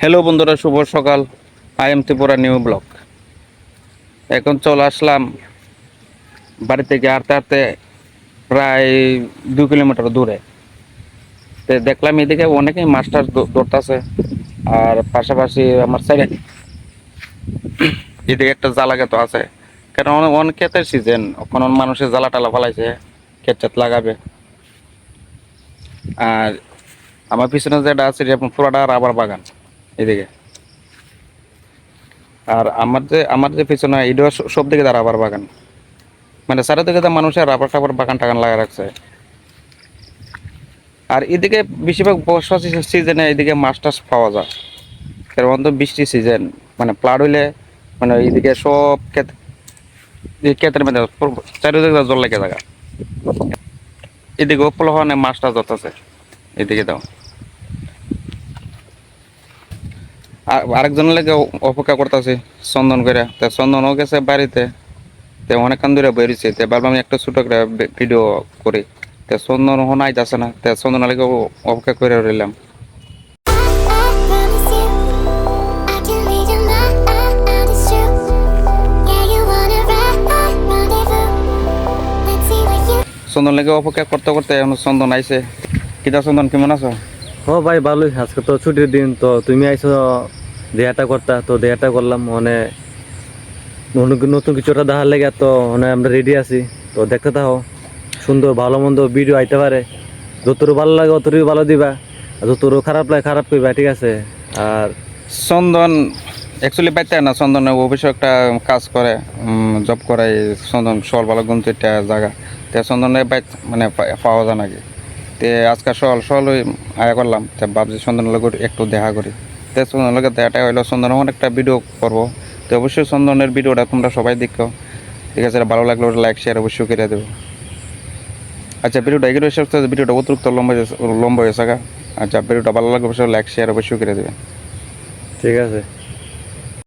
Hello বন্ধুরা, শুভ সকাল। I am Tripura new block. এখন চলে আসলাম বাড়ি থেকে হাঁটতে হাঁটতে প্রায় 2 কিলোমিটার দূরে। তো দেখলাম এদিকে অনেকেই মাছ টাছ ধরতেছে, আর পাশাপাশি আমার সাইডে এদিকে একটা জ্বালা তো আছে, কারণ অনেক ক্ষেতের সিজন, এখন মানুষের জ্বালা টালা ফালাইছে, ক্ষেত চেত লাগাবে। আর আমার পিছনে যেটা আছে পুরোটা রাবার বাগান এদিকে। আর আমার যে পিছনে এটা সব দিকে রাবার বাগান, মানে চারিদিকে তো মানুষের রাবার টাবার বাগান টাগান লাগা রাখছে। আর এদিকে বেশিরভাগ বর্ষা সিজনে এদিকে মাছ টাছ পাওয়া যায়, কারণ তো বৃষ্টি সিজন, মানে প্লাড হইলে মানে এইদিকে সব ক্ষেতের মধ্যে চারিদিকে জল লেগে থাকা। এদিকে প্লহনে মাছ টাছ ধরতেছে এদিকে দাও। আরেকজনের লেগে অপেক্ষা করতেছি চন্দন করে, তা চন্দনও গেছে বাড়িতে। তো অনেকক্ষণ ধরে বেরিয়েছে, তো ভাবলাম আমি একটা ছোট করে ভিডিও করি। তো চন্দন হন আইতাছে না, তো চন্দন লেগে অপেক্ষা করে রইলাম। চন্দন লেগে অপেক্ষা করতে করতে এখন চন্দন আইছে। কিতা চন্দন, কেমন আছো? ও ভাই ভালোই, আজকে তো ছুটির দিন, তো তুমি আইছো দেহাটা করতা, তো দেহাটা করলাম। মানে নতুন নতুন কিছুটা দেখার লেগে তো মানে আমরা রেডি আছি। তো দেখতে থাকো, সুন্দর ভালো মন্দ ভিডিও আইতে পারে। যতটুকু ভালো লাগে অতটুকু ভালো দিবা, আর যতটুকু খারাপ লাগে খারাপ করবা, ঠিক আছে? আর চন্দন অ্যাকচুয়ালি পাইতে না, চন্দন অফিসে একটা কাজ করে, জব করে। চন্দন সকালবেলা তো একটা জায়গা, তো চন্দনের বাইক মানে পাওয়া যায় নাকি। তে আজকে সকাল ওই আয়া করলাম, তো ভাবছি চন্দনের লোক একটু দেখা করি। তো চন্দনের লোকের দেখাটা হইলো, চন্দনের একটা ভিডিও করবো। তো অবশ্যই চন্দনের ভিডিওটা তোমরা সবাই দেখো, ঠিক আছে? ভালো লাগলে ওটা লাইক শেয়ার অবশ্যই করে দেবো। আচ্ছা, ভিডিওটা এগুলো শেষ করতে, ভিডিওটা অতিরিক্ত লম্বা হয়েছে। আচ্ছা, ভিডিওটা ভালো লাগলে অবশ্যই লাইক শেয়ার অবশ্যই করে দেবে। ঠিক আছে।